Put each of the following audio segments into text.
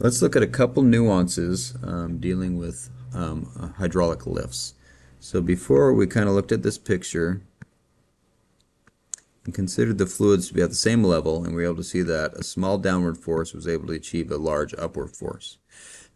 Let's look at a couple nuances dealing with hydraulic lifts. So before we kind of looked at this picture and considered the fluids to be at the same level, and we were able to see that a small downward force was able to achieve a large upward force.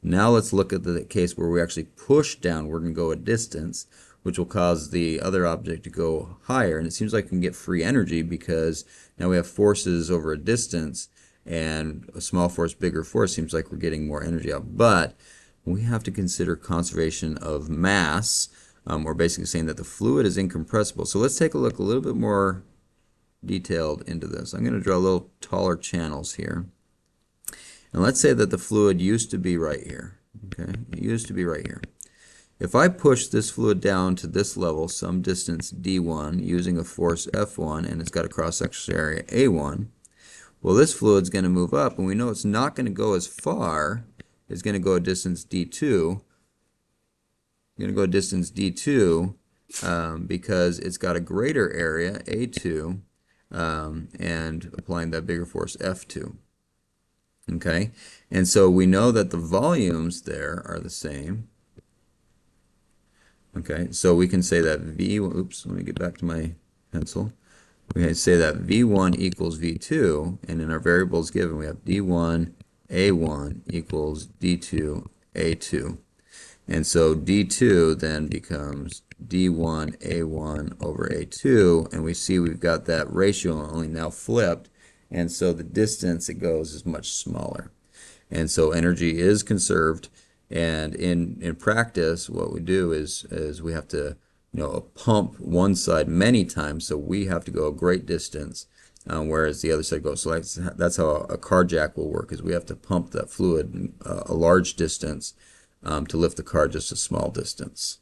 Now let's look at the case where we actually push downward and go a distance, which will cause the other object to go higher. And it seems like we can get free energy because now we have forces over a distance, and a small force, bigger force seems like we're getting more energy out. But we have to consider conservation of mass. We're basically saying that the fluid is incompressible. So let's take a look a little bit more detailed into this. I'm going to draw a little taller channels here. And let's say that the fluid used to be right here. Okay, it used to be right here. If I push this fluid down to this level, some distance d1, using a force F1, and it's got a cross-sectional area A1, well, this fluid's going to move up, and we know it's not going to go as far. It's going to go a distance d2. It's going to go a distance d2 because it's got a greater area, A2, and applying that bigger force, F2. Okay, and so we know that the volumes there are the same. Okay, so we can say that V, oops, let me get back to my pencil. We can say that V1 equals V2, and in our variables given, we have D1 A1 equals D2 A2. And so D2 then becomes D1 A1 over A2, and we see we've got that ratio only now flipped, and so the distance it goes is much smaller. And so energy is conserved, and in practice what we do is we have to pump one side many times, so we have to go a great distance, whereas the other side goes. So that's how a car jack will work, is we have to pump that fluid a large distance to lift the car just a small distance.